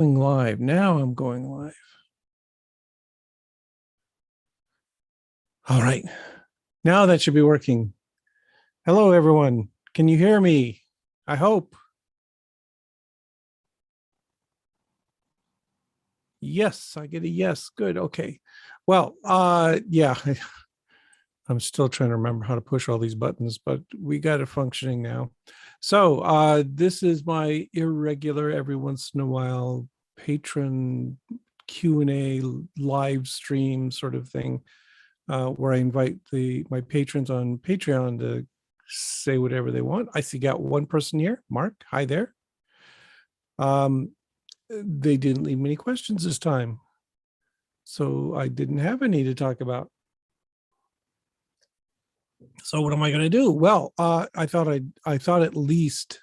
Going live. Now I'm going live. All right. Now that should be working. Hello, everyone. Can you hear me? I hope. Yes, I get a yes. Good. Okay. Well, yeah, I'm still trying to remember how to push all these buttons, but we got it functioning now. So this is my irregular, every once in a while, patron Q&A live stream sort of thing, where I invite my patrons on Patreon to say whatever they want. I see got one person here, Mark. Hi there. They didn't leave me any questions this time, so I didn't have any to talk about. So what am I going to do? Well, I thought at least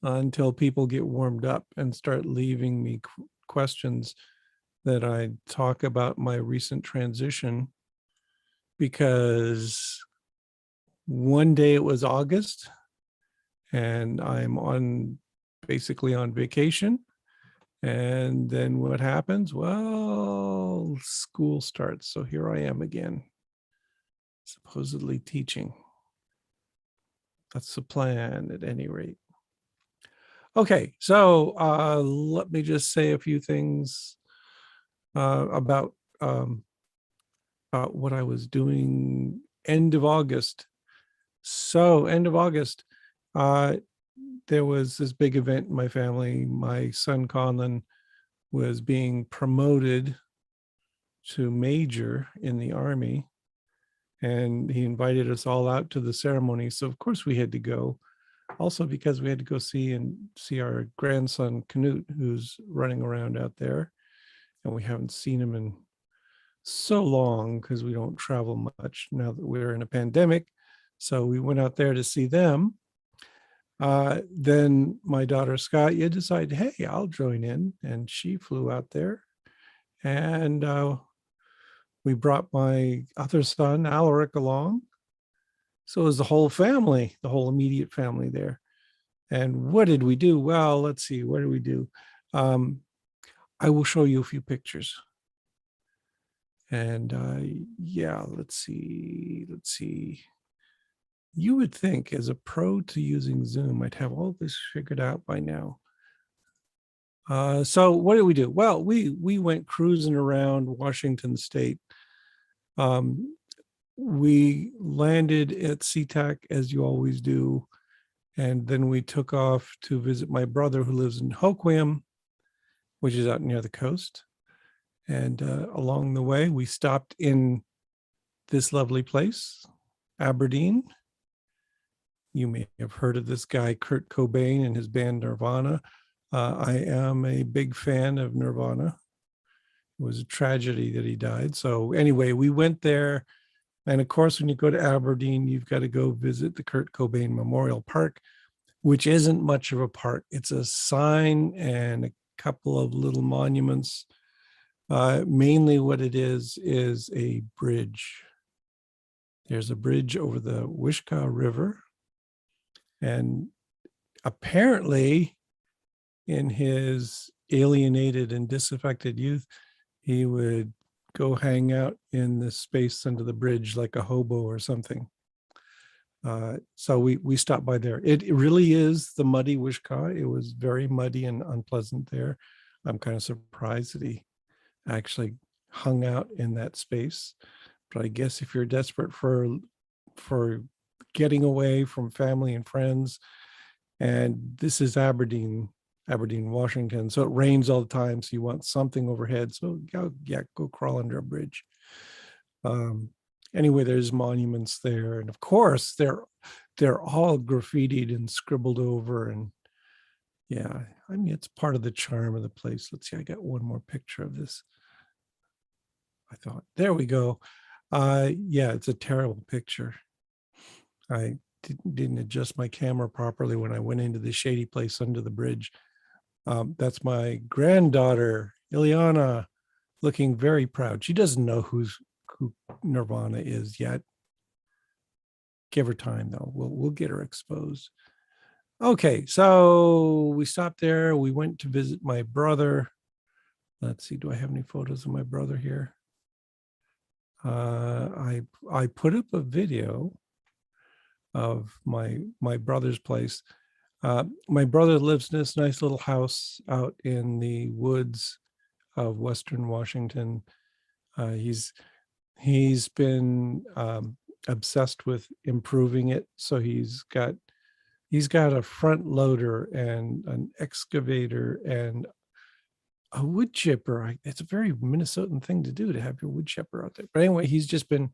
until people get warmed up and start leaving me questions, that I talk about my recent transition, because one day it was August and I'm basically on vacation. And then what happens? Well, school starts. So here I am again, supposedly teaching. That's the plan at any rate. Okay, so let me just say a few things about what I was doing end of August. So end of August, there was this big event in my family. My son Conlon was being promoted to major in the Army, and he invited us all out to the ceremony. So of course we had to go. Also because we had to go see our grandson Canute, who's running around out there, and we haven't seen him in so long because we don't travel much now that we're in a pandemic. So we went out there to see them. Then my daughter Scottia decided, hey, I'll join in, and she flew out there, and we brought my other son Alaric along. So it was the whole family, the whole immediate family there. And what did we do? Well, let's see, what did we do? I will show you a few pictures. And yeah, let's see. You would think as a pro to using Zoom, I'd have all this figured out by now. So what did we do? Well, we went cruising around Washington State. We landed at SeaTac, as you always do, and then we took off to visit my brother who lives in Hoquiam, which is out near the coast. And along the way, we stopped in this lovely place, Aberdeen. You may have heard of this guy, Kurt Cobain, and his band Nirvana. I am a big fan of Nirvana. It was a tragedy that he died. So anyway, we went there. And of course, when you go to Aberdeen, you've got to go visit the Kurt Cobain Memorial Park, which isn't much of a park. It's a sign and a couple of little monuments. Mainly what it is a bridge. There's a bridge over the Wishkah River. And apparently, in his alienated and disaffected youth, he would go hang out in the space under the bridge like a hobo or something. So we stopped by there. It really is the muddy Wishkah. It was very muddy and unpleasant there. I'm kind of surprised that he actually hung out in that space. But I guess if you're desperate for getting away from family and friends, and this is Aberdeen, Washington, so it rains all the time, so you want something overhead, so go crawl under a bridge. Anyway, there's monuments there, and of course they're all graffitied and scribbled over, and yeah, I mean, it's part of the charm of the place. Let's see, I got one more picture of this. I thought, there we go. Yeah, it's a terrible picture. I didn't adjust my camera properly when I went into the shady place under the bridge. That's my granddaughter, Ileana, looking very proud. She doesn't know who Nirvana is yet. Give her time, though. We'll get her exposed. Okay, so we stopped there. We went to visit my brother. Let's see, do I have any photos of my brother here? I put up a video of my brother's place. My brother lives in this nice little house out in the woods of Western Washington. He's been obsessed with improving it, so he's got a front loader and an excavator and a wood chipper. It's a very Minnesotan thing to do, to have your wood chipper out there. But anyway, he's just been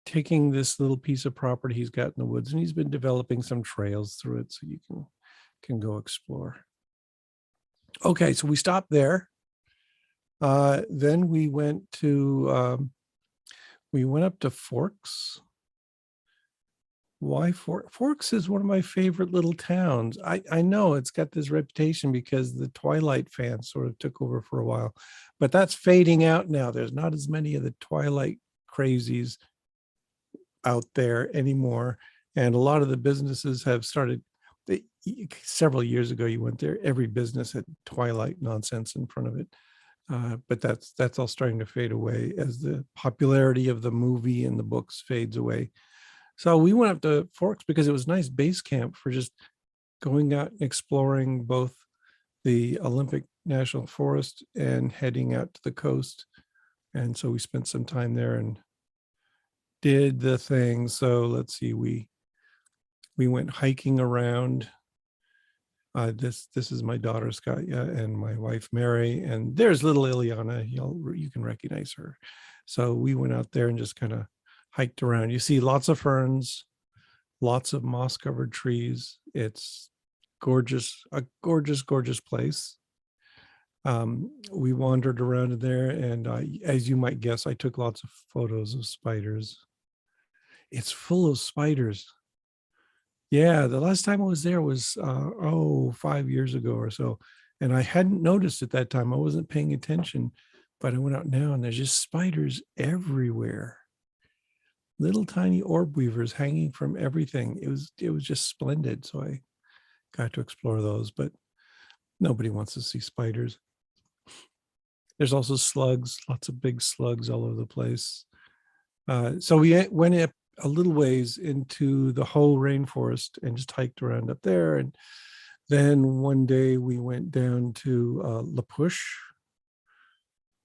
taking this little piece of property he's got in the woods, and he's been developing some trails through it so you can go explore. Okay, so we stopped there. Then we went up to Forks. Why Forks is one of my favorite little towns. I know it's got this reputation because the Twilight fans sort of took over for a while, but that's fading out now. There's not as many of the Twilight crazies out there anymore, and a lot of the businesses have started. Several years ago, you went there, every business had Twilight nonsense in front of it, but that's all starting to fade away as the popularity of the movie and the books fades away. So we went up to Forks because it was a nice base camp for just going out and exploring both the Olympic National Forest and heading out to the coast. And so we spent some time there and did the thing. So let's see, we went hiking around. This is my daughter Scotya and my wife Mary, and there's little Ileana. You can recognize her. So we went out there and just kind of hiked around. You see lots of ferns, lots of moss covered trees. It's gorgeous, a gorgeous, gorgeous place. We wandered around in there, and as you might guess, I took lots of photos of spiders. It's full of spiders. Yeah, the last time I was there was 5 years ago or so, and I hadn't noticed at that time. I wasn't paying attention, but I went out now, and there's just spiders everywhere. Little tiny orb weavers hanging from everything. It was just splendid. So I got to explore those, but nobody wants to see spiders. There's also slugs, lots of big slugs all over the place. So we went up a little ways into the whole rainforest and just hiked around up there. And then one day we went down to La Push,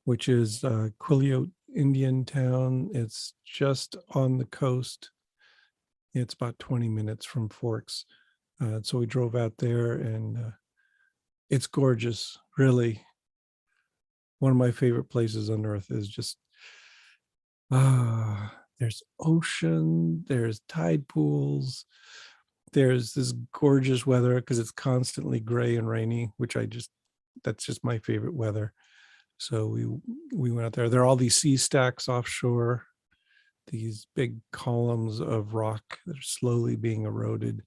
which is Quileute Indian town. It's just on the coast. It's about 20 minutes from Forks. So we drove out there, and it's gorgeous, really. One of my favorite places on earth is just, there's ocean, there's tide pools, there's this gorgeous weather because it's constantly gray and rainy, that's just my favorite weather. So we went out there. There are all these sea stacks offshore, these big columns of rock that are slowly being eroded,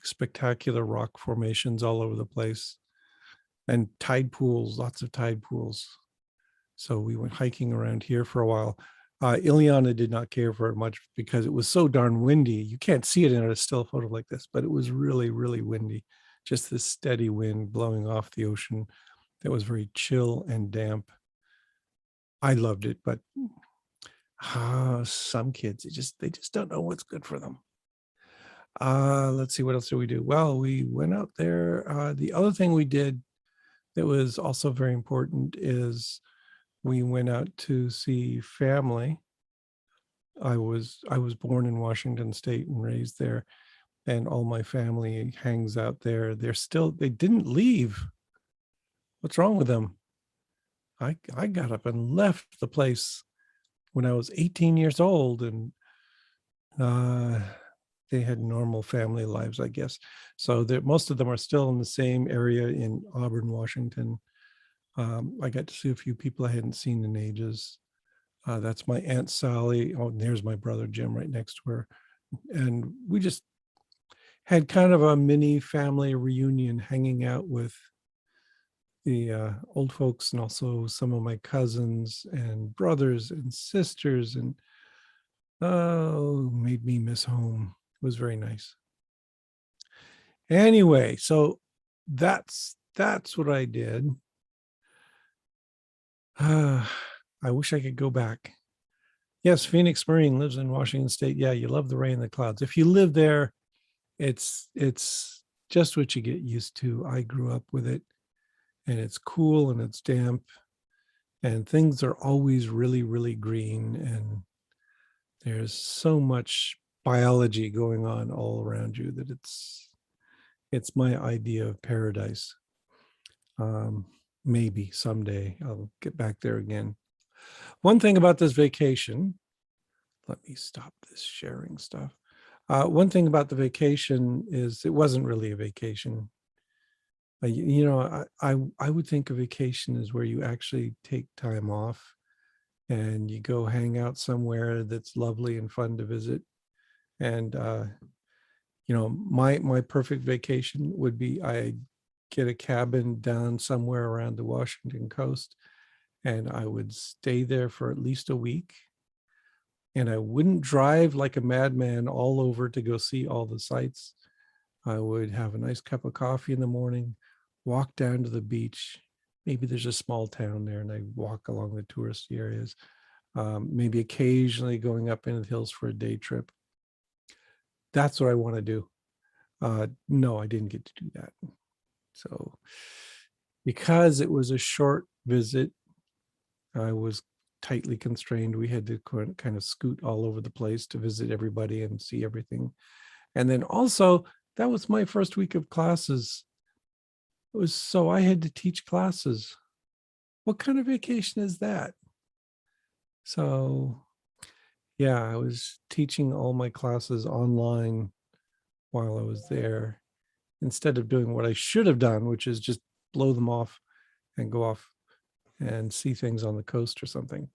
spectacular rock formations all over the place, and tide pools, lots of tide pools. So we went hiking around here for a while. Ileana did not care for it much because it was so darn windy. You can't see it in a still photo like this, but it was really, really windy. Just this steady wind blowing off the ocean that was very chill and damp. I loved it, but some kids, they just don't know what's good for them. Let's see, what else did we do? Well, we went out there. The other thing we did that was also very important is we went out to see family. I was born in Washington State and raised there, and all my family hangs out there. They didn't leave. What's wrong with them? I got up and left the place when I was 18 years old, and they had normal family lives, I guess. So most of them are still in the same area in Auburn, Washington. I got to see a few people I hadn't seen in ages. That's my Aunt Sally. Oh, and there's my brother Jim right next to her. And we just had kind of a mini family reunion, hanging out with the old folks and also some of my cousins and brothers and sisters, and made me miss home. It was very nice. Anyway, so that's what I did. I wish I could go back. Yes, Phoenix Marine lives in Washington State. Yeah, you love the rain and the clouds. If you live there, it's just what you get used to. I grew up with it, and it's cool and it's damp, and things are always really, really green, and there's so much biology going on all around you that it's my idea of paradise. Um, Maybe someday I'll get back there again. One thing about this vacation, let me stop this sharing stuff. One thing about the vacation is it wasn't really a vacation. I would think a vacation is where you actually take time off and you go hang out somewhere that's lovely and fun to visit. And my perfect vacation would be I get a cabin down somewhere around the Washington coast, and I would stay there for at least a week. And I wouldn't drive like a madman all over to go see all the sights. I would have a nice cup of coffee in the morning, walk down to the beach. Maybe there's a small town there, and I walk along the touristy areas. Maybe occasionally going up into the hills for a day trip. That's what I want to do. No, I didn't get to do that. So because it was a short visit, I was tightly constrained. We had to kind of scoot all over the place to visit everybody and see everything. And then also, that was my first week of classes. So I had to teach classes. What kind of vacation is that? So yeah, I was teaching all my classes online while I was there, instead of doing what I should have done, which is just blow them off and go off and see things on the coast or something.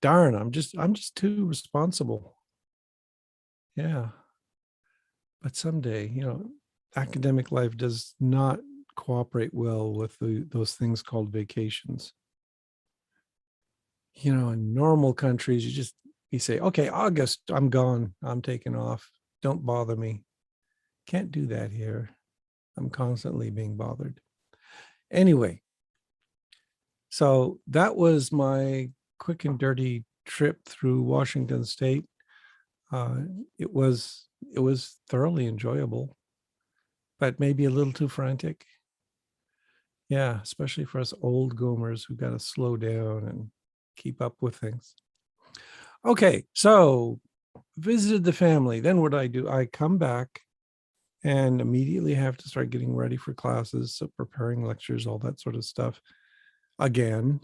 Darn, I'm just too responsible. Yeah. But someday, academic life does not cooperate well with those things called vacations. In normal countries, you say, okay, August, I'm gone. I'm taking off. Don't bother me. Can't do that here. I'm constantly being bothered. Anyway, so that was my quick and dirty trip through Washington State. Uh, it was thoroughly enjoyable, but maybe a little too frantic. Yeah, especially for us old goomers who got to slow down and keep up with things. Okay, so visited the family. Then what do? I come back and immediately have to start getting ready for classes, so preparing lectures, all that sort of stuff again.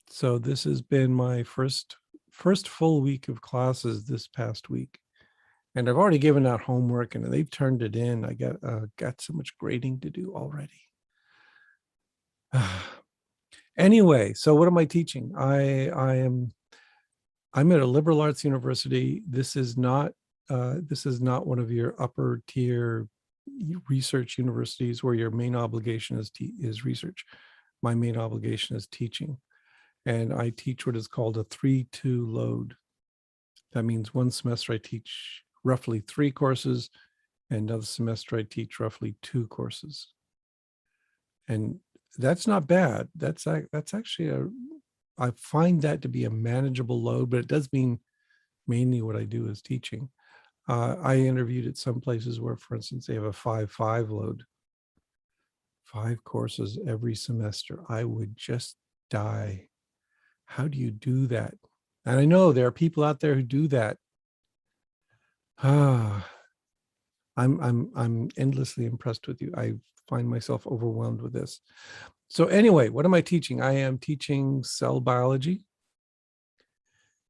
So this has been my first full week of classes this past week. And I've already given out homework and they've turned it in. I got so much grading to do already. Anyway, so what am I teaching? I'm at a liberal arts university. This is not one of your upper tier research universities where your main obligation is research. My main obligation is teaching, and I teach what is called a 3-2 load. That means one semester I teach roughly 3 courses, and another semester I teach roughly 2 courses. And that's not bad. That's actually I find that to be a manageable load, but it does mean mainly what I do is teaching. I interviewed at some places where, for instance, they have a 5-5 load, 5 courses every semester. I would just die. How do you do that? And I know there are people out there who do that. I'm endlessly impressed with you. I find myself overwhelmed with this. So anyway, what am I teaching? I am teaching cell biology,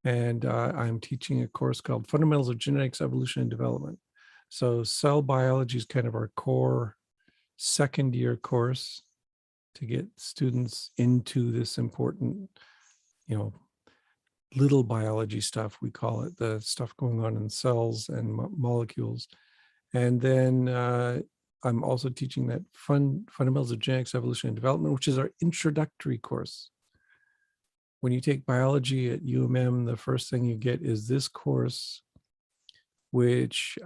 and I'm teaching a course called Fundamentals of Genetics, Evolution, and Development. So cell biology is kind of our core second year course to get students into this important, little biology stuff, we call it, the stuff going on in cells and molecules. And then I'm also teaching that Fundamentals of Genetics, Evolution, and Development, which is our introductory course. When you take biology at UMM, the first thing you get is this course, which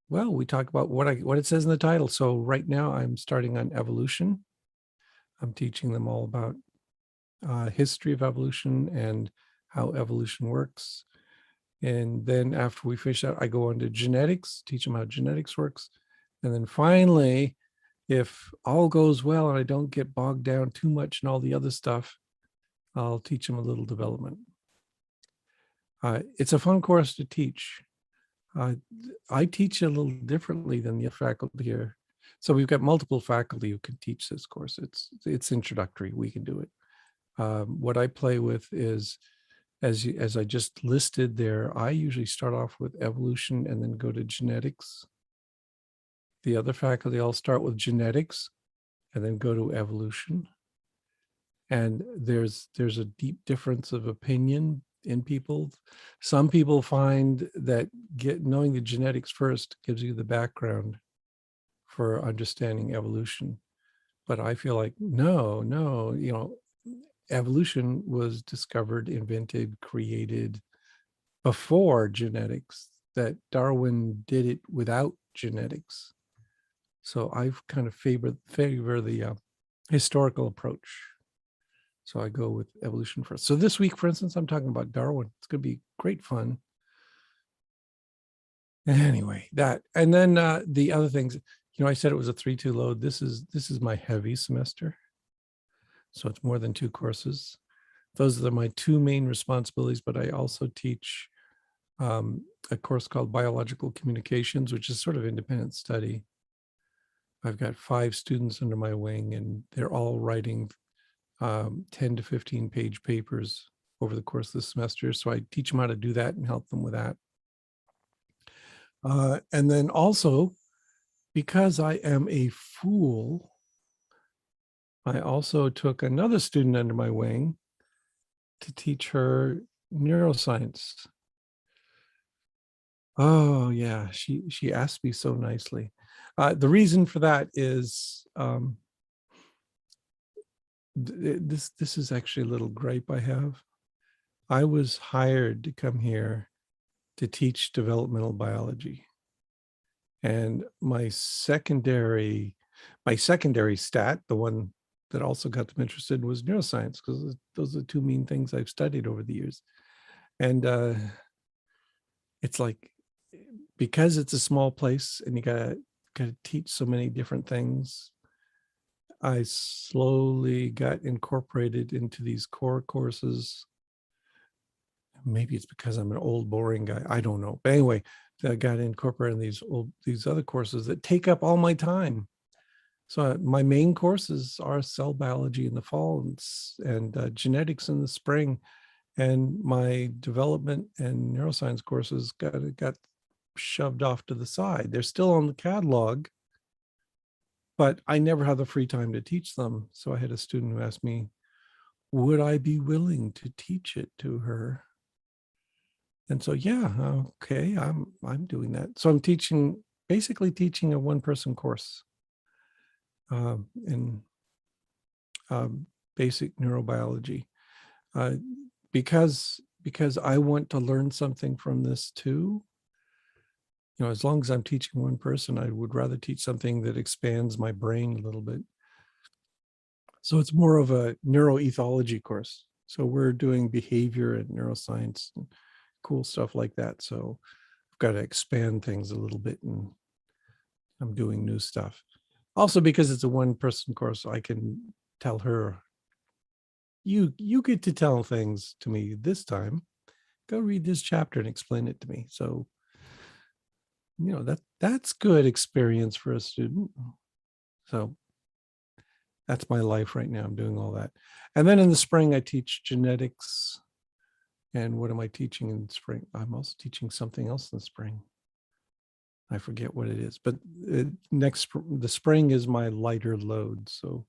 Well, we talk about what it says in the title. So right now I'm starting on evolution. I'm teaching them all about history of evolution and how evolution works. And then after we finish that, I go on to genetics, teach them how genetics works. And then finally, if all goes well and I don't get bogged down too much in all the other stuff, I'll teach them a little development. It's a fun course to teach. Uh, I teach a little differently than the faculty here. So we've got multiple faculty who can teach this course. It's introductory. We can do it. What I play with is, as I just listed there, I usually start off with evolution and then go to genetics. The other faculty, I'll start with genetics and then go to evolution. And there's a deep difference of opinion in people. Some people find that knowing the genetics first gives you the background for understanding evolution. But I feel like, no, evolution was discovered, invented, created before genetics, that Darwin did it without genetics. So I've kind of favor the historical approach. So I go with evolution first. So this week, for instance, I'm talking about Darwin. It's going to be great fun. Anyway, that, and then the other things, I said it was a 3-2 load. This is my heavy semester. So it's more than 2 courses. Those are my 2 main responsibilities, but I also teach a course called Biological Communications, which is sort of independent study. I've got 5 students under my wing, and they're all writing 10 to 15 page papers over the course of the semester. So I teach them how to do that and help them with that. And then also, because I am a fool, I also took another student under my wing to teach her neuroscience. Oh yeah, she asked me so nicely. The reason for that is this is actually a little gripe I have. I was hired to come here to teach developmental biology, and my secondary stat, the one that also got them interested, was neuroscience, because those are the 2 main things I've studied over the years. And it's like, because it's a small place and you gotta teach so many different things, I slowly got incorporated into these core courses. Maybe it's because I'm an old, boring guy. I don't know. But anyway, I got incorporated in these other courses that take up all my time. So my main courses are cell biology in the fall and genetics in the spring. And my development and neuroscience courses got shoved off to the side. They're still on the catalog, but I never had the free time to teach them. So I had a student who asked me, would I be willing to teach it to her? And so, yeah, okay, I'm doing that. So I'm basically teaching a 1-person course in basic neurobiology, because I want to learn something from this too. As long as I'm teaching 1 person, I would rather teach something that expands my brain a little bit. So it's more of a neuroethology course. So we're doing behavior and neuroscience and cool stuff like that. So I've got to expand things a little bit, and I'm doing new stuff. Also, because it's a 1-person course, I can tell her, you get to tell things to me this time. Go read this chapter and explain it to me. So, that's good experience for a student. So that's my life right now. I'm doing all that. And then in the spring, I teach genetics. And what am I teaching in the spring? I'm also teaching something else in the spring. I forget what it is, but the spring is my lighter load. So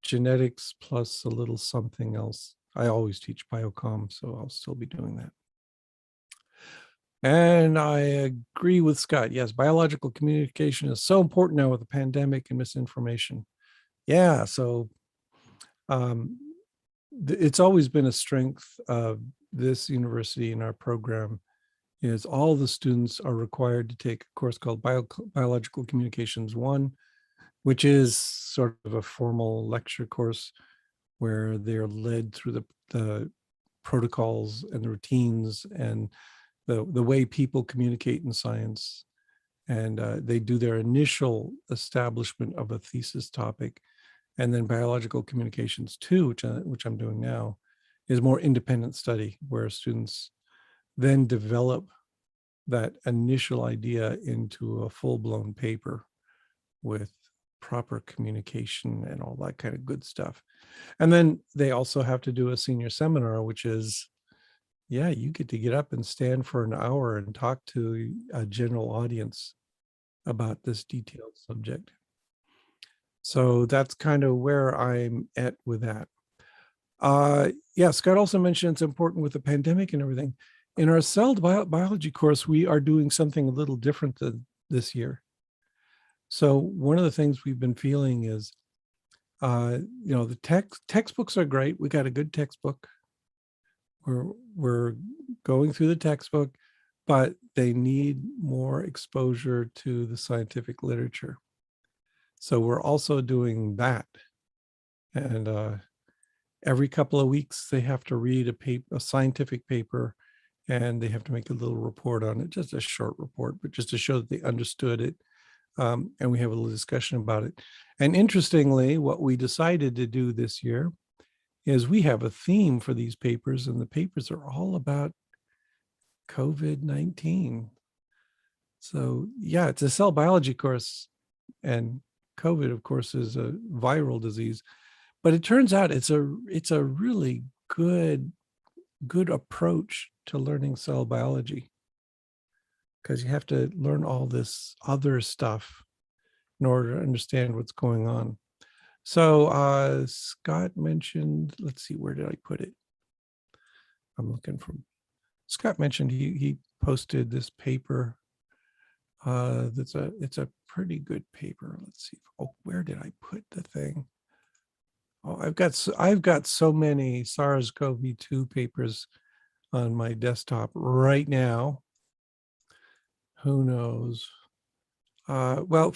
genetics plus a little something else. I always teach biocom, so I'll still be doing that. And I agree with Scott. Yes, biological communication is so important now with the pandemic and misinformation. Yeah, so it's always been a strength of this university and our program is all the students are required to take a course called Biological Communications 1, which is sort of a formal lecture course where they're led through the protocols and the routines and the way people communicate in science. And they do their initial establishment of a thesis topic. And then Biological Communications 2, which I'm doing now, is more independent study where students then develop that initial idea into a full-blown paper with proper communication and all that kind of good stuff. And then they also have to do a senior seminar, which is, yeah, you get up and stand for an hour and talk to a general audience about this detailed subject. So that's kind of where I'm at with that. Yeah, Scott also mentioned it's important with the pandemic and everything. In our cell biology course, we are doing something a little different this year. So one of the things we've been feeling is, the textbooks are great. We got a good textbook. We're going through the textbook, but they need more exposure to the scientific literature. So we're also doing that. And every couple of weeks, they have to read a scientific paper, and they have to make a little report on it, just a short report, but just to show that they understood it. And we have a little discussion about it. And interestingly, what we decided to do this year is we have a theme for these papers, and the papers are all about COVID-19. So yeah, it's a cell biology course, and COVID, of course, is a viral disease. But it turns out it's a really good approach to learning cell biology, because you have to learn all this other stuff in order to understand what's going on. So Scott mentioned, let's see, where did I put it? I'm looking for, Scott mentioned he posted this paper. It's a pretty good paper. Let's see. Oh, where did I put the thing? Oh, I've got so many SARS-CoV-2 papers on my desktop right now. Who knows? Well,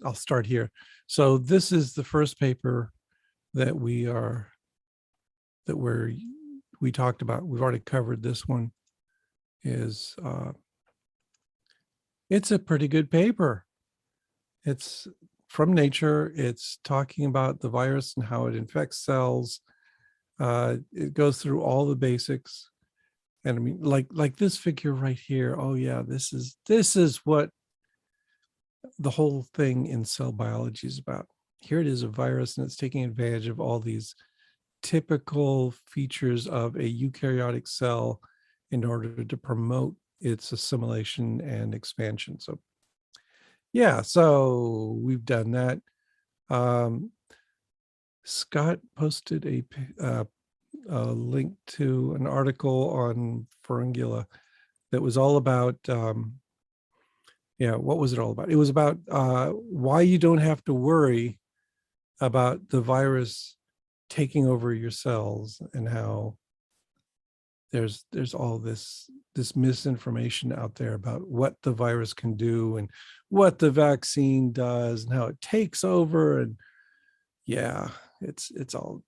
I'll start here. So this is the first paper that we talked about. We've already covered this one. It's a pretty good paper. It's from Nature. It's talking about the virus and how it infects cells. It goes through all the basics. And I mean, like this figure right here. Oh yeah, this is what the whole thing in cell biology is about. Here it is, a virus, and it's taking advantage of all these typical features of a eukaryotic cell in order to promote its assimilation and expansion. So yeah, so we've done that. Scott posted a link to an article on Pharyngula that was all about, what was it all about? It was about why you don't have to worry about the virus taking over your cells, and how there's all this misinformation out there about what the virus can do and what the vaccine does and how it takes over. And yeah, it's all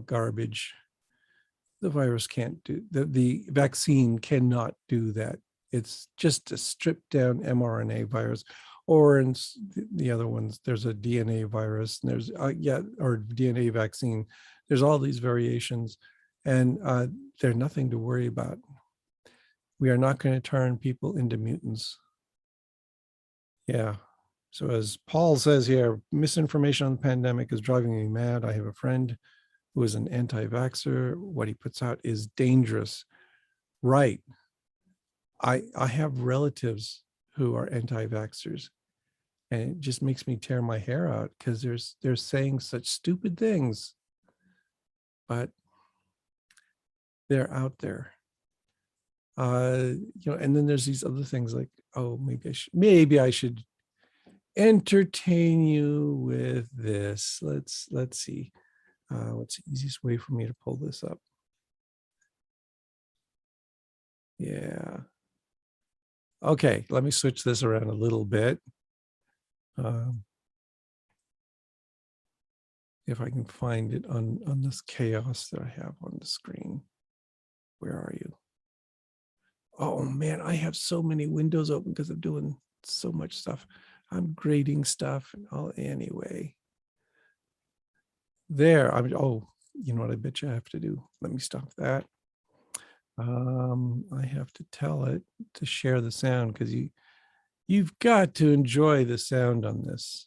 garbage. The virus can't do the vaccine cannot do that. It's just a stripped down mRNA virus, or in the other ones, there's a DNA virus, and there's or DNA vaccine. There's all these variations, and they're nothing to worry about. We are not going to turn people into mutants. Yeah. So as Paul says here, misinformation on the pandemic is driving me mad. I have a friend who is an anti-vaxxer. What he puts out is dangerous. Right. I have relatives who are anti-vaxxers, and it just makes me tear my hair out, because they're saying such stupid things, but they're out there. And then there's these other things like, oh, maybe I should entertain you with this. Let's see. What's the easiest way for me to pull this up? Yeah. Okay, let me switch this around a little bit. Um, if I can find it on this chaos that I have on the screen. Where are you? Oh man, I have so many windows open because I'm doing so much stuff. I'm grading stuff and all anyway. There, oh, you know what I bet you I have to do? Let me stop that. I have to tell it to share the sound because you've got to enjoy the sound on this.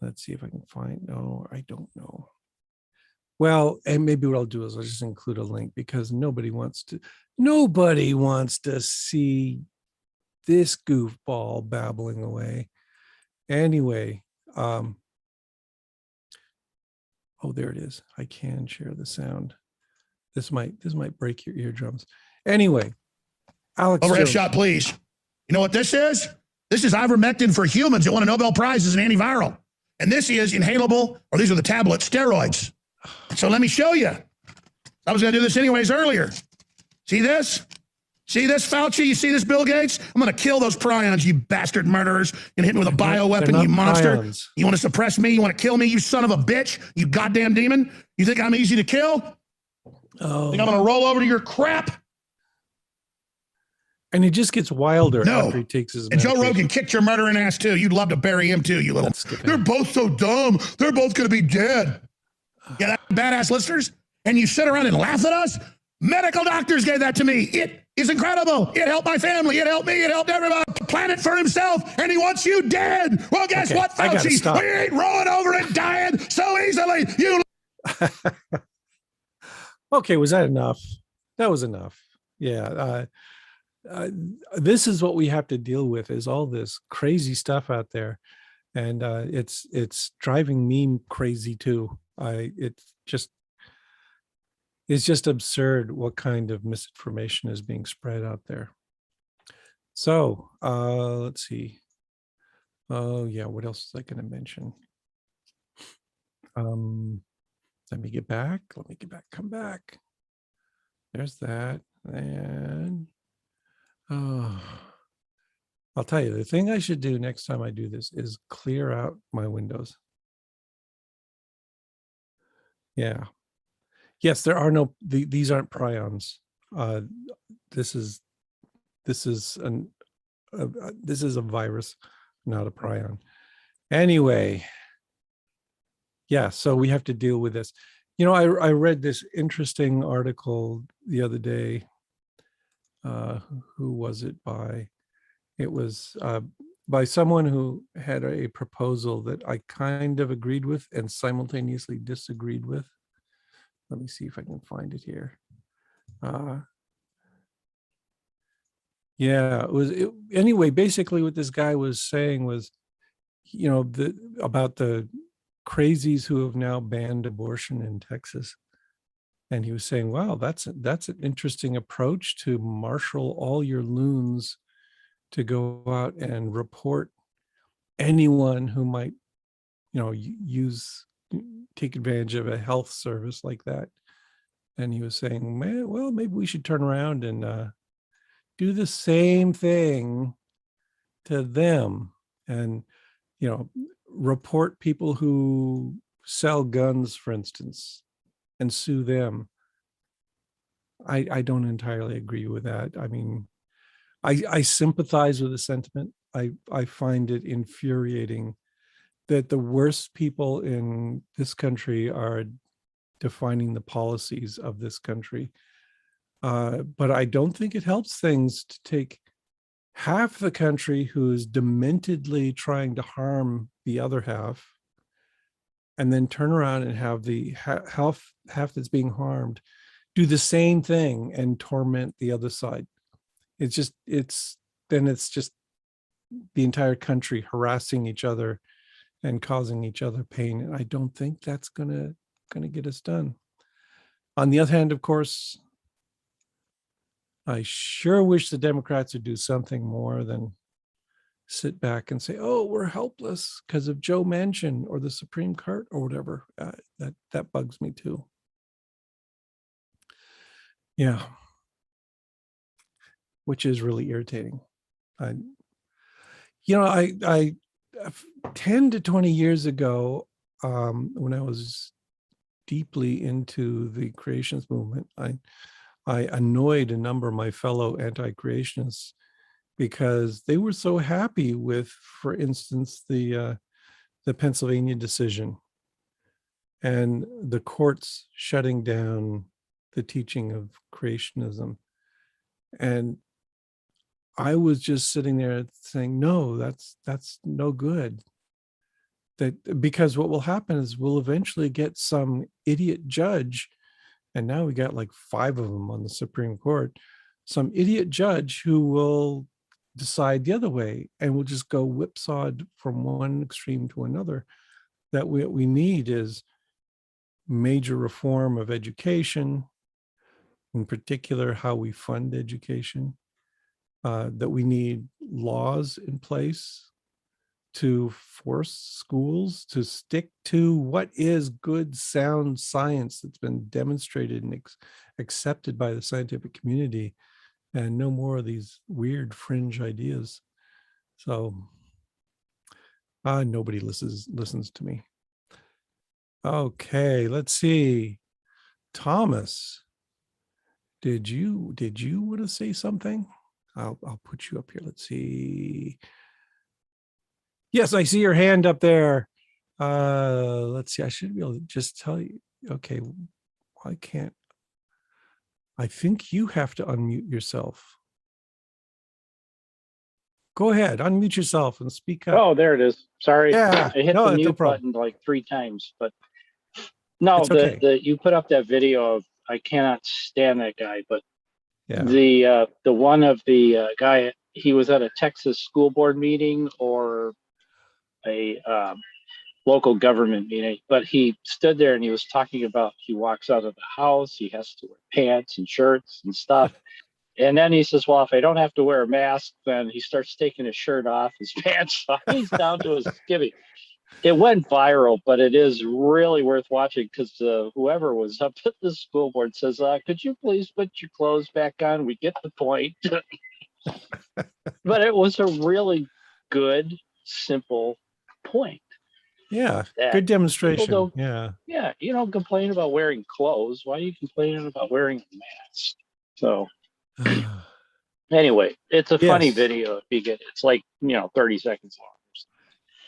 Let's see if I can find, no, I don't know. Well, and maybe what I'll do is I'll just include a link because nobody wants to see this goofball babbling away. Anyway, oh, there it is. I can share the sound. This might break your eardrums. Anyway, Alex Overhead Jones. shot, please. You know what this is? This is ivermectin for humans that won a Nobel Prize as an antiviral. And this is inhalable, or these are the tablets, steroids. So let me show you. I was going to do this anyways earlier. See this? See this, Fauci? You see this, Bill Gates? I'm going to kill those prions, you bastard murderers. You're going to hit me with a bioweapon, you monster. Prions. You want to suppress me? You want to kill me, you son of a bitch? You goddamn demon? You think I'm easy to kill? Oh. Think I'm going to roll over to your crap? And he just gets wilder after he takes his medication. And Joe Rogan kicked your murdering ass too. You'd love to bury him too, you little. They're both so dumb. They're both going to be dead. Yeah, that badass listeners. And you sit around and laugh at us? Medical doctors gave that to me. It is incredible. It helped my family. It helped me. It helped everybody. Planet for himself. And he wants you dead. Well, guess what, Fauci? We ain't rolling over and dying so easily. You. Okay, was that enough? That was enough. Yeah. This is what we have to deal with, is all this crazy stuff out there, and it's driving me crazy too. It's just absurd what kind of misinformation is being spread out there. So let's see. Oh yeah, what else was I going to mention? Let me get back. Come back. There's that. And oh, I'll tell you, the thing I should do next time I do this is clear out my windows. Yeah. Yes, there are no, these aren't prions. This is a virus, not a prion. Anyway, yeah, so we have to deal with this. You know, I read this interesting article the other day. Who was it by? It was by someone who had a proposal that I kind of agreed with and simultaneously disagreed with. Let me see if I can find it here. Yeah, anyway, basically what this guy was saying was, you know, about the crazies who have now banned abortion in Texas. And he was saying, wow, that's an interesting approach, to marshal all your loons to go out and report anyone who might, you know, take advantage of a health service like that. And he was saying, man, well, maybe we should turn around and do the same thing to them, and, you know, report people who sell guns, for instance, and sue them. I don't entirely agree with that. I mean, I sympathize with the sentiment. I find it infuriating that the worst people in this country are defining the policies of this country. But I don't think it helps things to take half the country who is dementedly trying to harm the other half, and then turn around and have the half that's being harmed do the same thing and torment the other side. It's just the entire country harassing each other and causing each other pain. And I don't think that's gonna get us done. On the other hand, of course, I sure wish the Democrats would do something more than sit back and say, oh, we're helpless because of Joe Manchin or the Supreme Court or whatever. That bugs me too. Yeah, which is really irritating. I, I 10 to 20 years ago, when I was deeply into the creationist movement, I annoyed a number of my fellow anti-creationists because they were so happy with, for instance, the Pennsylvania decision and the courts shutting down the teaching of creationism. And I was just sitting there saying, no, that's no good. That because what will happen is we'll eventually get some idiot judge, and now we got like 5 of them on the Supreme Court, some idiot judge who will decide the other way, and we'll just go whipsawed from one extreme to another. That what we need is major reform of education, in particular how we fund education, that we need laws in place to force schools to stick to what is good, sound science that's been demonstrated and accepted by the scientific community, and no more of these weird fringe ideas. So nobody listens to me. Okay, let's see. Thomas, did you want to say something? I'll put you up here. Let's see. Yes, I see your hand up there. Let's see. I should be able to just tell you. Okay, why can't I think you have to unmute yourself. Go ahead, unmute yourself and speak up. Oh, there it is. Sorry. Yeah, I hit no, the no mute problem. button like 3 times, but no, It's okay. you put up that video of, I cannot stand that guy, but Yeah. the one of the guy, he was at a Texas school board meeting or a local government meeting, but he stood there and he was talking about, he walks out of the house, he has to wear pants and shirts and stuff. And then he says, well, if I don't have to wear a mask, then he starts taking his shirt off, his pants off, he's down to his skivvy. It went viral, but it is really worth watching because whoever was up at the school board says, could you please put your clothes back on? We get the point. But it was a really good, simple point. Yeah, good demonstration. Yeah, you don't complain about wearing clothes. Why are you complaining about wearing a mask? So anyway, it's a funny video if you get, it's like, 30 seconds long.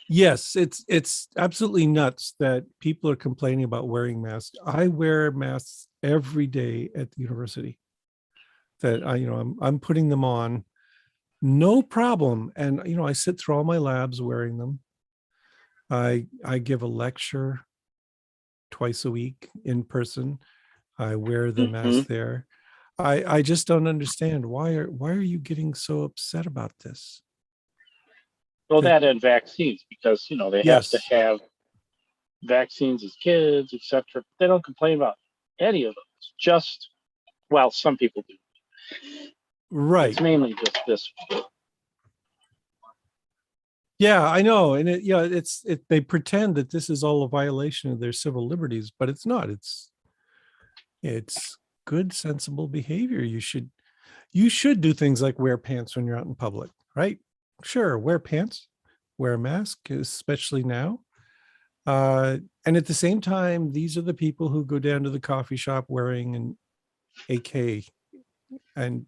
Yes, it's absolutely nuts that people are complaining about wearing masks. I wear masks every day at the university. That I'm putting them on, no problem. And I sit through all my labs wearing them. I give a lecture twice a week in person. I wear the mask there. I just don't understand why are you getting so upset about this? Well, that and vaccines, because they have to have vaccines as kids, etc. They don't complain about any of those. Just, well, some people do. Right. It's mainly just this. Yeah, I know, and they pretend that this is all a violation of their civil liberties, but it's not. It's good, sensible behavior. You should do things like wear pants when you're out in public, right? Sure, wear pants, wear a mask, especially now. And at the same time, these are the people who go down to the coffee shop wearing an AK and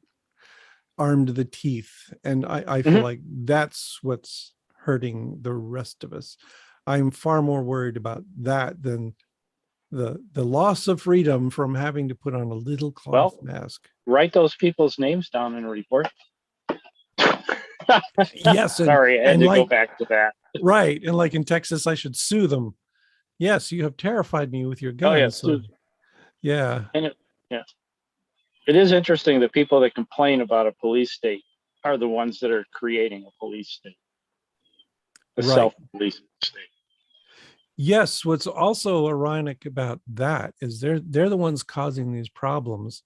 armed to the teeth. And I feel like that's what's hurting the rest of us. I'm far more worried about that than the loss of freedom from having to put on a little cloth mask. Write those people's names down in a report. Yes. Sorry, I had to go back to that. Right. And like in Texas, I should sue them. Yes, you have terrified me with your guns. Oh, yeah. So, yeah. And it is interesting that people that complain about a police state are the ones that are creating a police state. A self-policing state. Yes, what's also ironic about that is they're the ones causing these problems,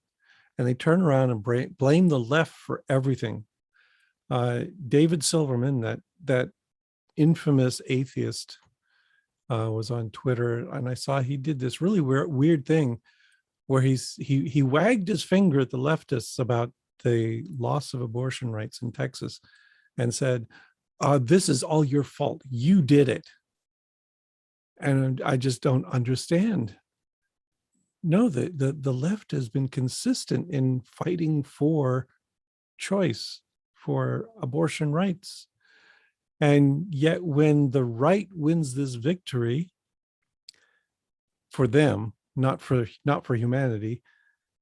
and they turn around and blame the left for everything. David Silverman, that infamous atheist, was on Twitter, and I saw he did this really weird thing where he wagged his finger at the leftists about the loss of abortion rights in Texas and said, this is all your fault. You did it. And I just don't understand. No, the left has been consistent in fighting for choice, for abortion rights. And yet when the right wins this victory for them, not for humanity,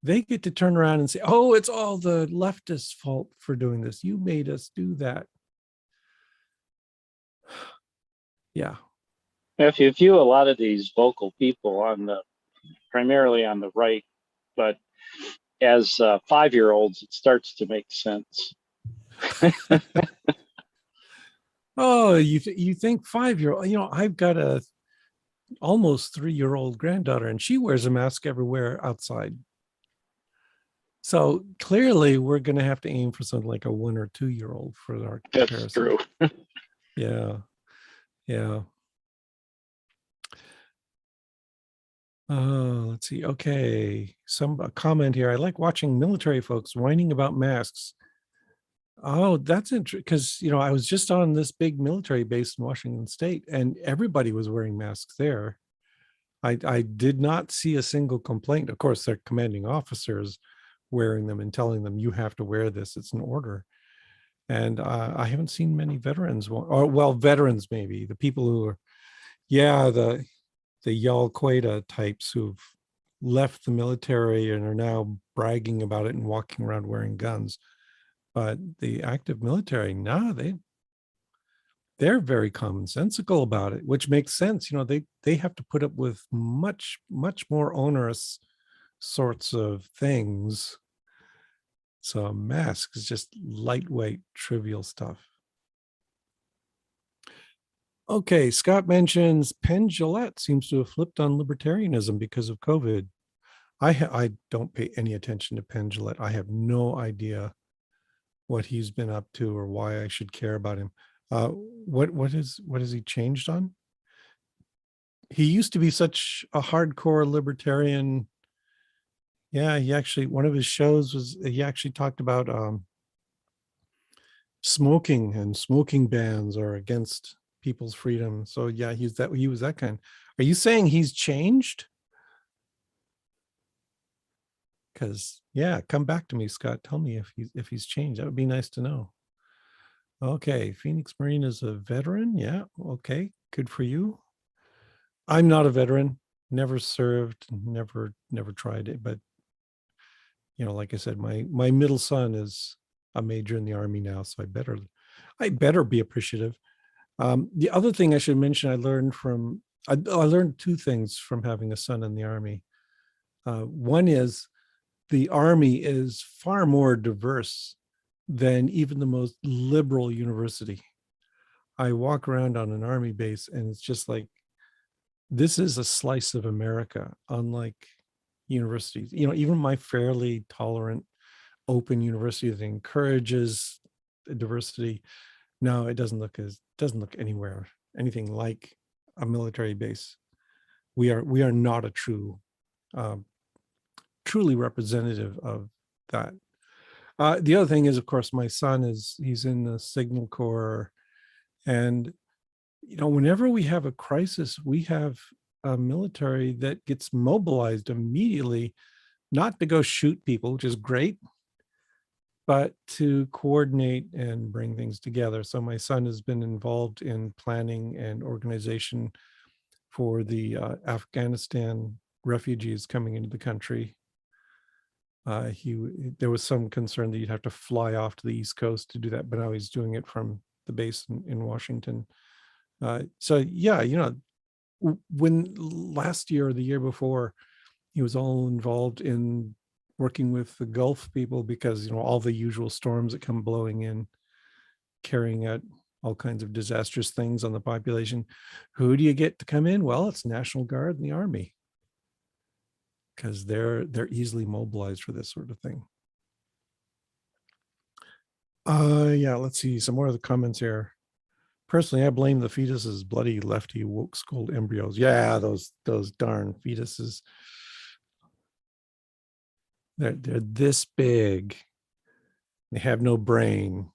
they get to turn around and say, oh, it's all the leftists' fault for doing this. You made us do that. Yeah. If you view a lot of these vocal people primarily on the right, but as 5-year-olds, it starts to make sense. Oh, you think 5-year-old, I've got a almost 3-year-old granddaughter and she wears a mask everywhere outside. So clearly we're going to have to aim for something like a 1 or 2-year-old for our comparison. That's true. Yeah. Yeah. Let's see. Okay. A comment here. I like watching military folks whining about masks. Oh, that's interesting. Because, I was just on this big military base in Washington State and everybody was wearing masks there. I did not see a single complaint. Of course, their commanding officers wearing them and telling them, you have to wear this. It's an order. And I haven't seen many veterans, veterans maybe, the people who are, the Yal Qaeda types who've left the military and are now bragging about it and walking around wearing guns. But the active military, no, they're very commonsensical about it, which makes sense. They have to put up with much, much more onerous sorts of things. So a mask is just lightweight, trivial stuff. Okay, Scott mentions Penn Jillette seems to have flipped on libertarianism because of COVID. I don't pay any attention to Penn Jillette. I have no idea what he's been up to or why I should care about him. What has he changed on? He used to be such a hardcore libertarian. Yeah, one of his shows he actually talked about smoking, and smoking bans are against people's freedom. So yeah, he was that kind. Are you saying he's changed? Because come back to me, Scott. Tell me if he's changed. That would be nice to know. Okay, Phoenix Marine is a veteran. Yeah, okay, good for you. I'm not a veteran. Never served. Never tried it. But like I said, my middle son is a major in the Army now, so I better be appreciative. The other thing I should mention, I learned two things from having a son in the Army. One is the Army is far more diverse than even the most liberal university. I walk around on an Army base and it's just like, this is a slice of America, unlike universities. Even my fairly tolerant, open university that encourages diversity, no, it doesn't look anywhere anything like a military base. We are not a truly representative of that. The other thing is, of course, my son he's in the Signal Corps, and whenever we have a crisis, we have a military that gets mobilized immediately, not to go shoot people, which is great, but to coordinate and bring things together. So my son has been involved in planning and organization for the Afghanistan refugees coming into the country. There was some concern that you'd have to fly off to the East Coast to do that, but now he's doing it from the base in Washington. So yeah, when last year or the year before, he was all involved in working with the Gulf people because, all the usual storms that come blowing in, carrying out all kinds of disastrous things on the population. Who do you get to come in? Well, it's National Guard and the Army, because they're easily mobilized for this sort of thing. Let's see some more of the comments here. Personally, I blame the fetuses, bloody lefty woke schooled embryos. Yeah, those darn fetuses. They're this big. They have no brain,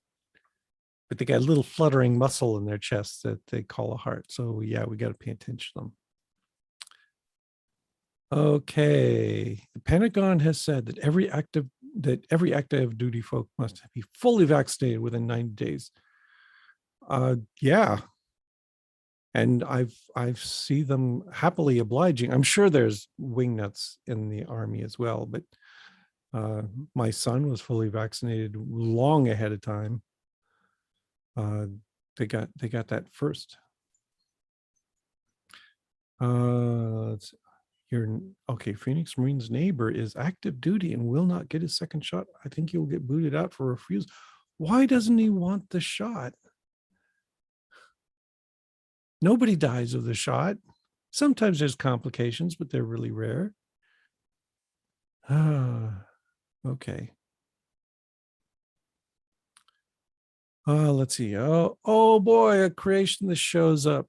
but they got a little fluttering muscle in their chest that they call a heart. So yeah, we got to pay attention to them. Okay, the Pentagon has said that every active duty folk must be fully vaccinated within 90 days. Yeah, and I've see them happily obliging. I'm sure there's wingnuts in the Army as well, but my son was fully vaccinated long ahead of time. They got that first. Let's okay. Phoenix Marine's neighbor is active duty and will not get his second shot. I think he'll get booted out for refusal. Why doesn't he want the shot? Nobody dies of the shot. Sometimes there's complications, but they're really rare. Okay. Let's see. Oh boy, a creation that shows up.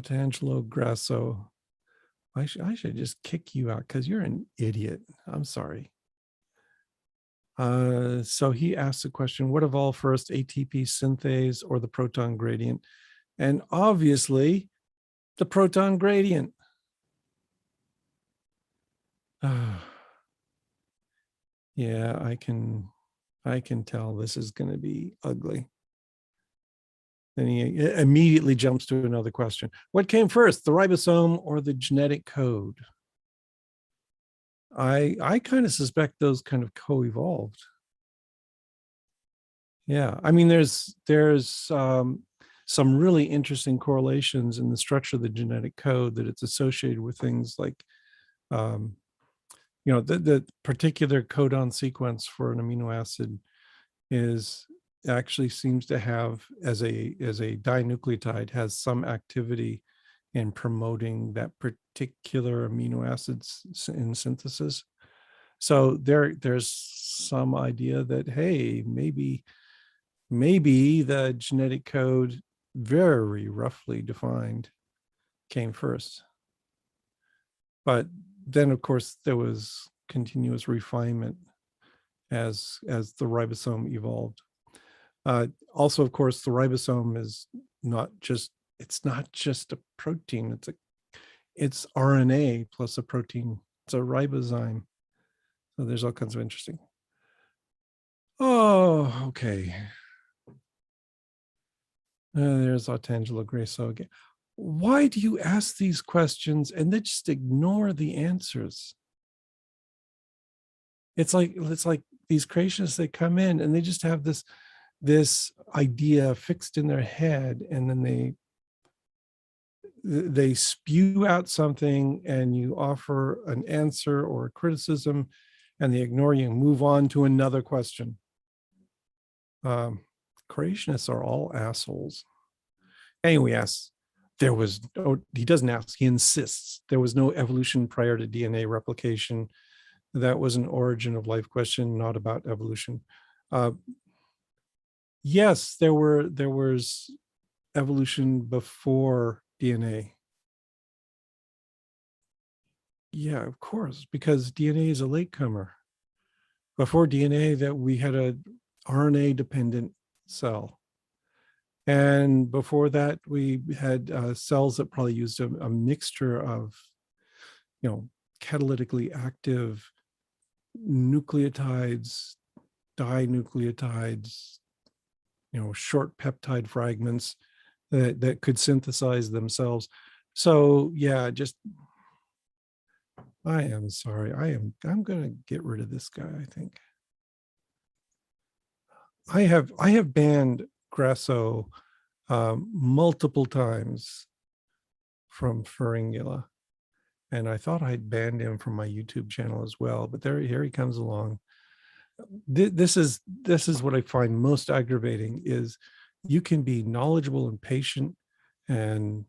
Angelo Grasso. I should just kick you out because you're an idiot. I'm sorry. So he asked the question, what evolved first, ATP synthase or the proton gradient? And obviously, the proton gradient. Yeah, I can tell this is going to be ugly. Then he immediately jumps to another question. What came first, the ribosome or the genetic code? I kind of suspect those kind of co-evolved. Yeah, I mean, there's some really interesting correlations in the structure of the genetic code that it's associated with things like, the particular codon sequence for an amino acid is actually seems to have as a dinucleotide has some activity in promoting that particular amino acids in synthesis. So there's some idea that, hey, maybe the genetic code, very roughly defined, came first. But then, of course, there was continuous refinement as the ribosome evolved. Also, of course, the ribosome is not just a protein. It's RNA plus a protein. It's a ribozyme. So there's all kinds of interesting. Oh, okay. There's Artangelo Grasso again. Why do you ask these questions and then just ignore the answers? It's like these creationists, they come in and they just have this idea fixed in their head, and then they spew out something and you offer an answer or a criticism and they ignore you and move on to another question. Creationists are all assholes. Anyway, yes, he doesn't ask, he insists there was no evolution prior to DNA replication. That was an origin of life question, not about evolution. Yes, there was evolution before DNA. Yeah, of course, because DNA is a latecomer. Before DNA, that we had a RNA dependent cell. And before that, we had cells that probably used a mixture of, catalytically active nucleotides, dinucleotides, short peptide fragments that could synthesize themselves. So yeah, I am sorry. I'm going to get rid of this guy, I think. I have banned Grasso multiple times from Pharyngula, and I thought I'd banned him from my YouTube channel as well, but here he comes along. This is what I find most aggravating is you can be knowledgeable and patient and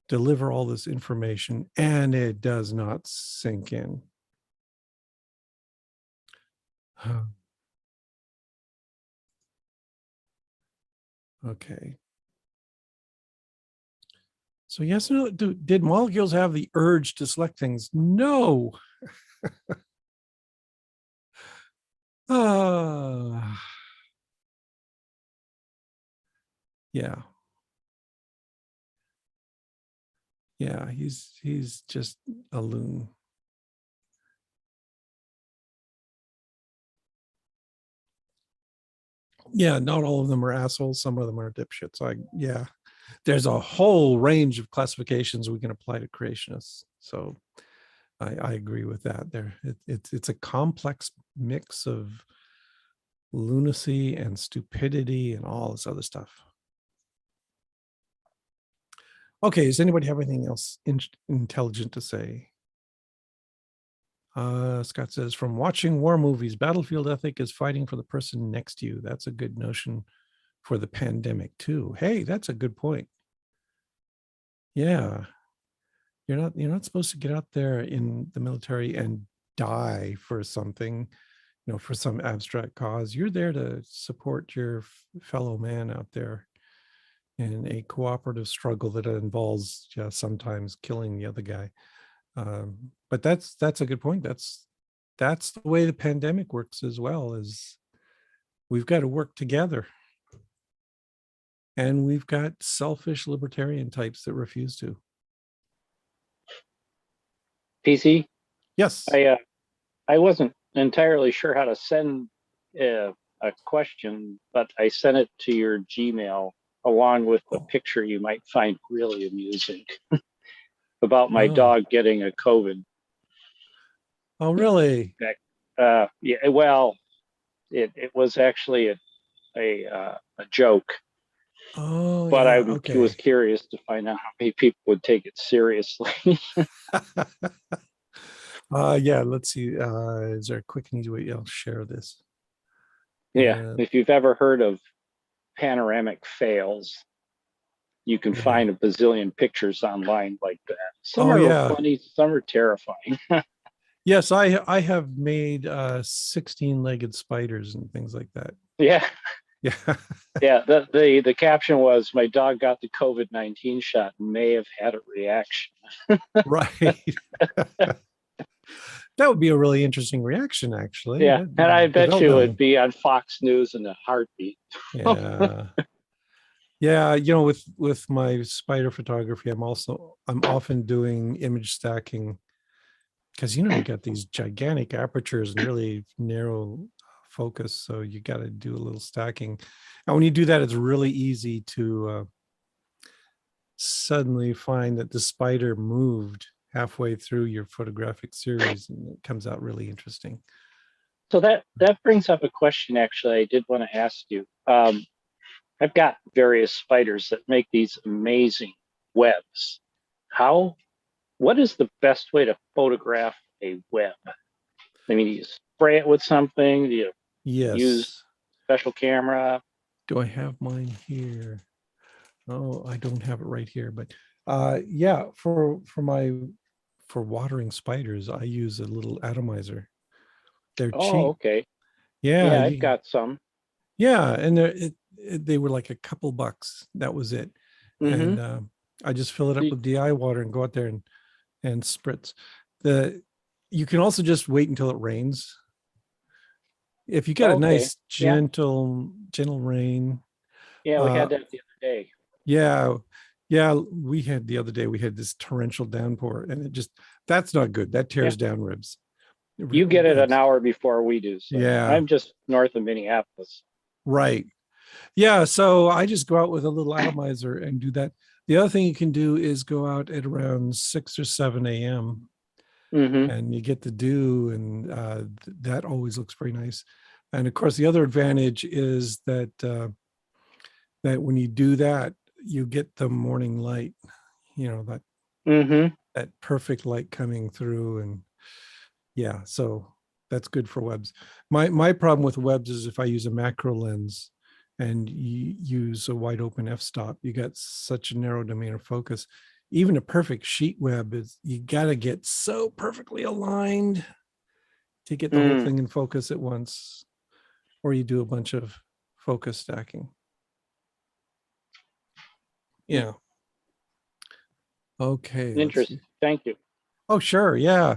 deliver all this information and it does not sink in. Okay. So yes, no, did molecules have the urge to select things? No. Uh, yeah. Yeah, he's just a loon. Yeah, not all of them are assholes. Some of them are dipshits. Yeah, there's a whole range of classifications we can apply to creationists. So I agree with that. It's a complex mix of lunacy and stupidity and all this other stuff. Okay, does anybody have anything else intelligent to say? Scott says, from watching war movies, battlefield ethic is fighting for the person next to you. That's a good notion for the pandemic too. Hey, that's a good point. Yeah. You're not supposed to get out there in the military and die for something, for some abstract cause. You're there to support your fellow man out there in a cooperative struggle that involves sometimes killing the other guy. But that's a good point. That's the way the pandemic works as well, is we've got to work together. And we've got selfish libertarian types that refuse to. PC, Yes. I wasn't entirely sure how to send a question, but I sent it to your Gmail along with a picture you might find really amusing about my Oh. dog getting a COVID. Oh, really? Yeah, well, it was actually a joke, Oh, but yeah. I was Okay. curious to find out how many people would take it seriously. Yeah, let's see. Is there a quick and easy way I'll share this? Yeah, if you've ever heard of panoramic fails, you can Yeah. find a bazillion pictures online like that. Some Oh, are yeah. funny, some are terrifying. Yes, I have made 16-legged spiders and things like that. Yeah, Yeah. yeah. The caption was, "My dog got the COVID-19 shot and may have had a reaction." Right. That would be a really interesting reaction, actually. Yeah, and I bet you Developmental. it'd be on Fox News in a heartbeat. Yeah. Yeah, with my spider photography, I'm often doing image stacking, because you got these gigantic apertures and really narrow focus, so you got to do a little stacking. And when you do that, it's really easy to suddenly find that the spider moved halfway through your photographic series, and it comes out really interesting. So that brings up a question. Actually, I did want to ask you. I've got various spiders that make these amazing webs. What is the best way to photograph a web? I mean, do you spray it with something? Do you use Yes. special camera? Do I have mine here? Oh, I don't have it right here, but yeah, for watering spiders, I use a little atomizer. They're Oh, cheap. okay. Yeah, Yeah, I've got some. and they were like a couple bucks. That was it. Mm-hmm. And I just fill it up with DI water and go out there and spritz. You can also just wait until it rains. If you get a Okay. nice Yeah. gentle rain. Yeah, we uh had that the other day. Yeah, we had the other day, we had this torrential downpour, and that's not good. That Yeah. tears down ribs. You get it an Ribs. hour before we do. So Yeah, I'm just north of Minneapolis. right. Yeah, so I just go out with a little atomizer and do that. The other thing you can do is go out at around 6 or 7 a.m. Mm-hmm. and you get the dew, and that always looks pretty nice. And of course, the other advantage is that when you do that, you get the morning light, that Mm-hmm. that perfect light coming through. And yeah, so that's good for webs. My problem with webs is if I use a macro lens and you use a wide open f-stop, you got such a narrow domain of focus. Even a perfect sheet web is, you got to get so perfectly aligned to get the whole thing in focus at once, or you do a bunch of focus stacking. Yeah. Okay, let's see. Interesting. Thank you. Oh, sure. Yeah.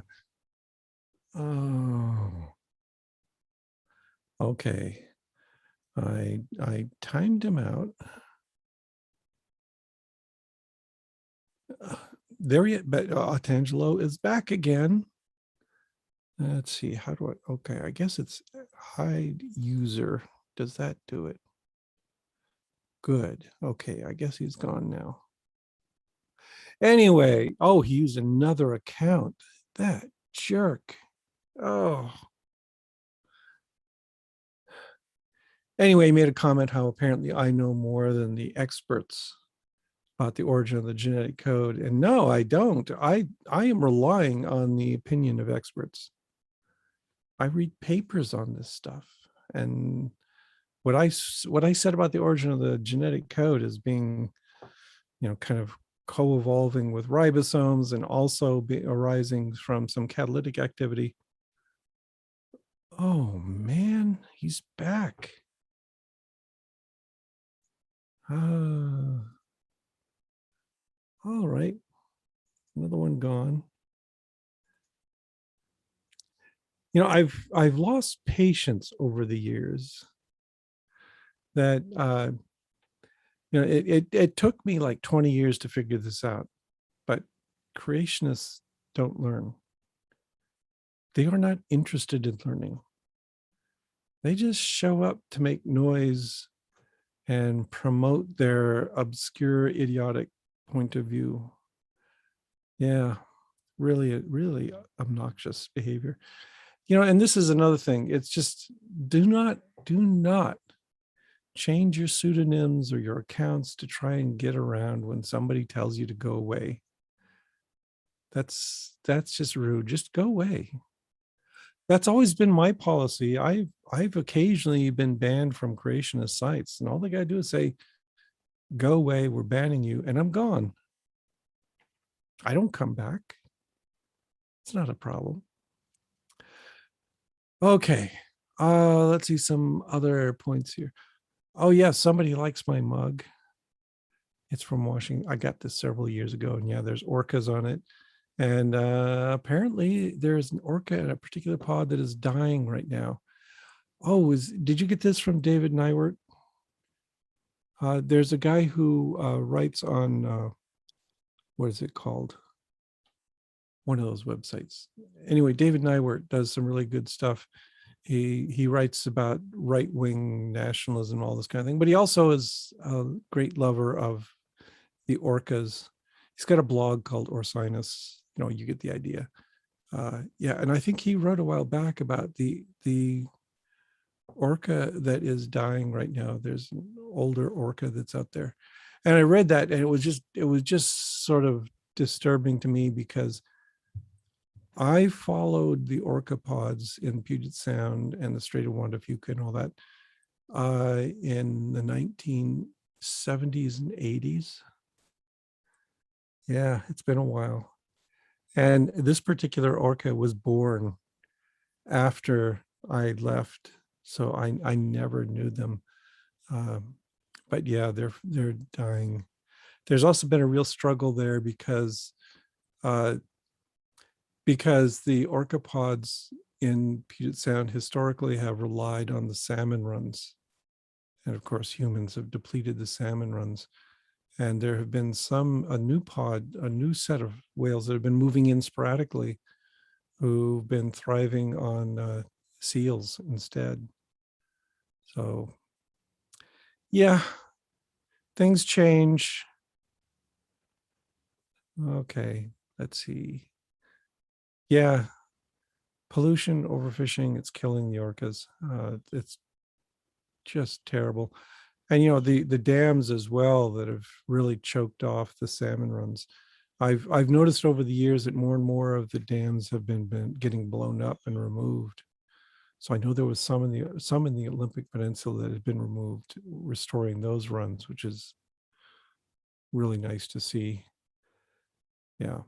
Oh, Okay. I timed him out. There he, but Tangelo is back again. Let's see. How do I? Okay, I guess it's hide user. Does that do it? Good. Okay, I guess he's gone now. Anyway, oh, he used another account. That jerk. Oh. Anyway, he made a comment how apparently I know more than the experts about the origin of the genetic code. And no, I don't. I am relying on the opinion of experts. I read papers on this stuff. And what I said about the origin of the genetic code is being, kind of co-evolving with ribosomes and also arising from some catalytic activity. Oh man, he's back. All right, another one gone. I've lost patience over the years. That it took me like 20 years to figure this out, but creationists don't learn. They are not interested in learning. They just show up to make noise and promote their obscure, idiotic point of view. Yeah, really obnoxious behavior. And this is another thing. It's just do not change your pseudonyms or your accounts to try and get around when somebody tells you to go away. That's just rude. Just go away. That's always been my policy. I've occasionally been banned from creationist sites, and all they got to do is say, go away, we're banning you, and I'm gone. I don't come back. It's not a problem. Okay. Let's see some other points here. Oh yeah, somebody likes my mug. It's from Washington. I got this several years ago, and yeah, there's orcas on it. And apparently there's an orca in a particular pod that is dying right now. Oh, did you get this from David Nywert? There's a guy who writes on, what is it called? One of those websites. Anyway, David Nywert does some really good stuff. He writes about right-wing nationalism, all this kind of thing, but he also is a great lover of the orcas. He's got a blog called Orcinus. You get the idea. Yeah, and I think he wrote a while back about the orca that is dying right now. There's an older orca that's out there, and I read that, and it was just sort of disturbing to me because I followed the orca pods in Puget Sound and the Strait of Juan de Fuca and all that in the 1970s and 80s. Yeah, it's been a while. And this particular orca was born after I left, so I never knew them. But yeah, they're dying. There's also been a real struggle there because the orca pods in Puget Sound historically have relied on the salmon runs. And of course, humans have depleted the salmon runs. And there have been a new set of whales that have been moving in sporadically who've been thriving on seals instead. So, yeah, things change. Okay, let's see. Yeah, pollution, overfishing, it's killing the orcas. It's just terrible. And the dams as well that have really choked off the salmon runs. I've noticed over the years that more and more of the dams have been getting blown up and removed. So I know there was some in the Olympic Peninsula that had been removed, restoring those runs, which is really nice to see. Yeah.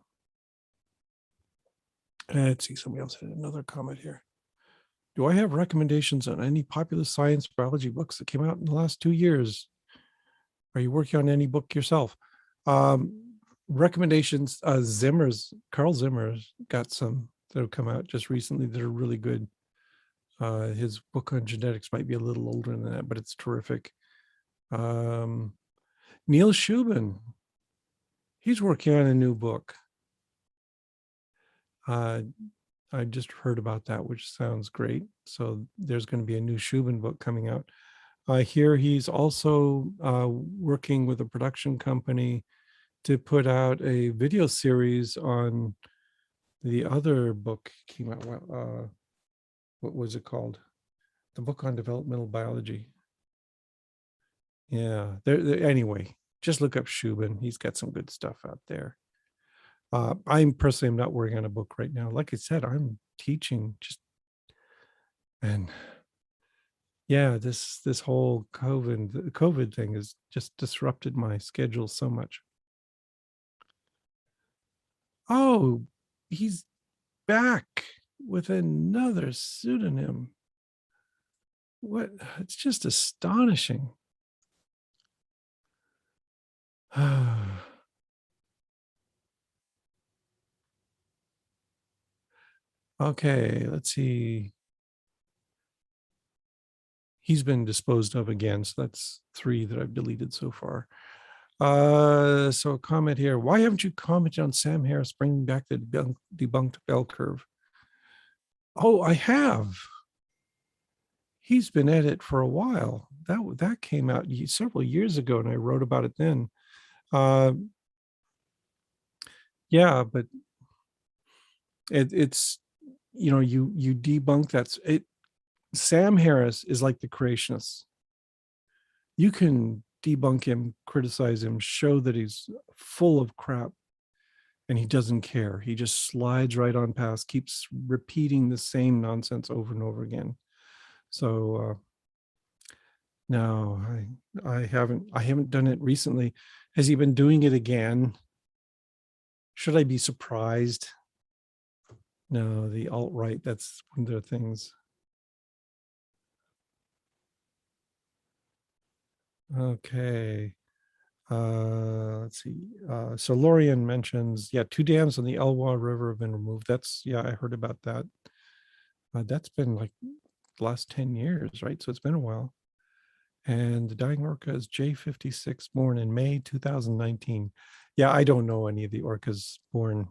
Let's see, somebody else had another comment here. Do I have recommendations on any popular science biology books that came out in the last 2 years? Are you working on any book yourself? Recommendations, Carl Zimmer's got some that have come out just recently that are really good. His book on genetics might be a little older than that, but it's terrific. Neil Shubin, he's working on a new book. I just heard about that, which sounds great. So there's going to be a new Shubin book coming out. I hear he's also working with a production company to put out a video series on the other book came out. What was it called? The book on developmental biology. Yeah. Anyway, just look up Shubin. He's got some good stuff out there. I'm personally, I'm not working on a book right now. Like I said, I'm teaching and yeah, this whole COVID thing has just disrupted my schedule so much. Oh, he's back with another pseudonym. What? It's just astonishing. Okay, let's see. He's been disposed of again, so that's 3 that I've deleted so far. So a comment here. Why haven't you commented on Sam Harris bringing back the debunked bell curve? Oh, I have. He's been at it for a while. That came out several years ago, and I wrote about it then. Yeah, but it's you debunk it. Sam Harris is like the creationists. You can debunk him, criticize him, show that he's full of crap, and he doesn't care. He just slides right on past, keeps repeating the same nonsense over and over again. So no, I haven't done it recently. Has he been doing it again? Should I be surprised? No, the alt-right, that's one of their things. Okay. Let's see. So Lorian mentions, 2 dams on the Elwha River have been removed. That's, I heard about that. That's been like the last 10 years, right? So it's been a while. And the dying orca is J56, born in May 2019. Yeah, I don't know any of the orcas born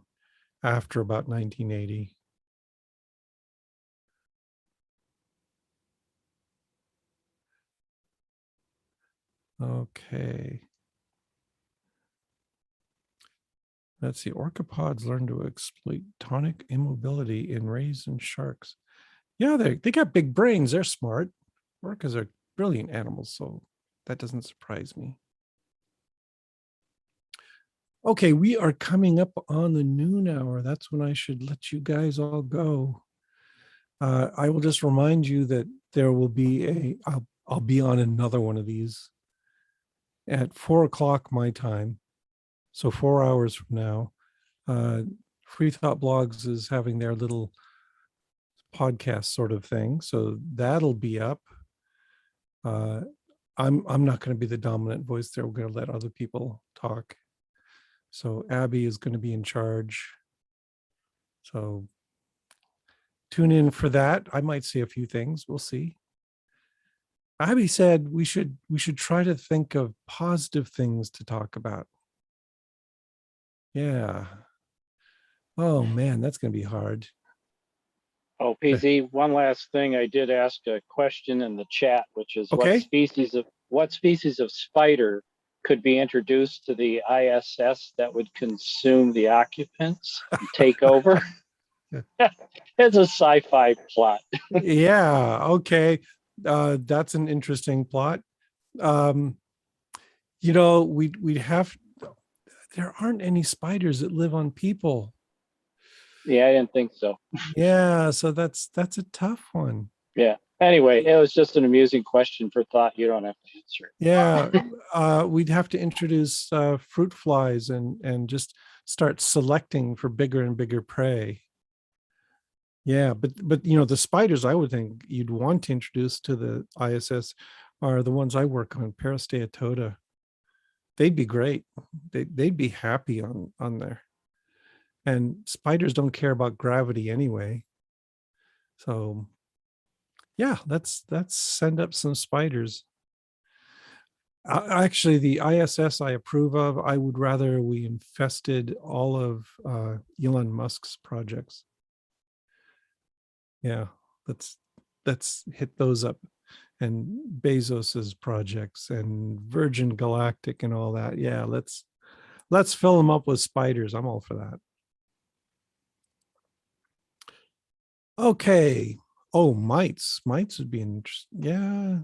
after about 1980. Okay. Let's see. Orcapods learn to exploit tonic immobility in rays and sharks. Yeah, they got big brains. They're smart. Orcas are brilliant animals, so that doesn't surprise me. Okay, we are coming up on the noon hour. That's when I should let you guys all go. I will just remind you that there will be I'll be on another one of these at 4:00 my time. So 4 hours from now. Free Thought Blogs is having their little podcast sort of thing. So that'll be up. I'm not going to be the dominant voice there. We're going to let other people talk. So Abby is going to be in charge. So tune in for that. I might say a few things. We'll see. Abby said we should try to think of positive things to talk about. Yeah. Oh man, that's going to be hard. Oh, PZ, one last thing. I did ask a question in the chat, which is Okay. what species of spider could be introduced to the ISS that would consume the occupants and take over? It's a sci-fi plot. Yeah. Okay. That's an interesting plot. We'd have. There aren't any spiders that live on people. Yeah, I didn't think so. Yeah, so that's a tough one. Yeah. Anyway, it was just an amusing question for thought. You don't have to answer it. Yeah, we'd have to introduce fruit flies and just start selecting for bigger and bigger prey. Yeah, but the spiders I would think you'd want to introduce to the ISS are the ones I work on, Peristeatota. They'd be great. They'd be happy on there. And spiders don't care about gravity anyway. So Yeah, let's send up some spiders. Actually, the ISS I approve of. I would rather we infested all of Elon Musk's projects. Yeah, let's hit those up, and Bezos's projects and Virgin Galactic and all that. Yeah, let's fill them up with spiders. I'm all for that. Okay. Oh, mites. Mites would be interesting. Yeah,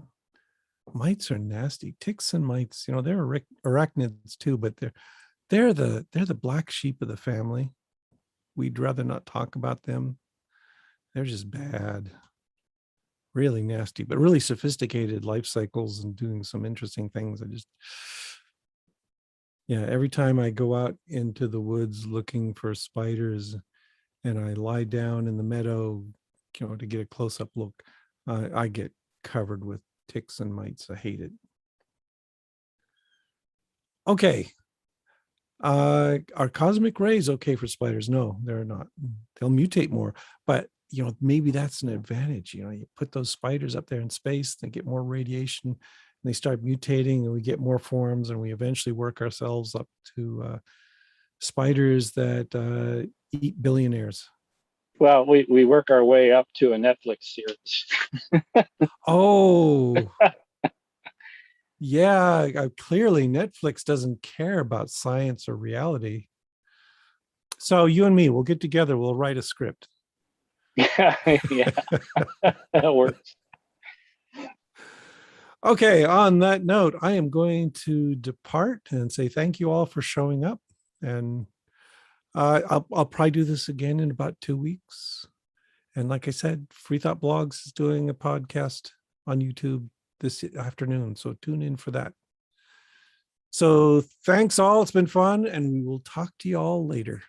mites are nasty. Ticks and mites. They're arachnids too, but they're the black sheep of the family. We'd rather not talk about them. They're just bad, really nasty, but really sophisticated life cycles and doing some interesting things. Yeah, every time I go out into the woods looking for spiders and I lie down in the meadow, to get a close up look, I get covered with ticks and mites. I hate it. Okay. Are cosmic rays okay for spiders? No, they're not. They'll mutate more, but maybe that's an advantage. You put those spiders up there in space, they get more radiation, and they start mutating, and we get more forms, and we eventually work ourselves up to spiders that eat billionaires. Well, we work our way up to a Netflix series. Oh, yeah. Clearly, Netflix doesn't care about science or reality. So you and me, we'll get together. We'll write a script. Yeah, that works. Okay, on that note, I am going to depart and say thank you all for showing up. And I'll probably do this again in about 2 weeks. And like I said, Free Thought Blogs is doing a podcast on YouTube this afternoon. So tune in for that. So thanks all. It's been fun. And we will talk to you all later.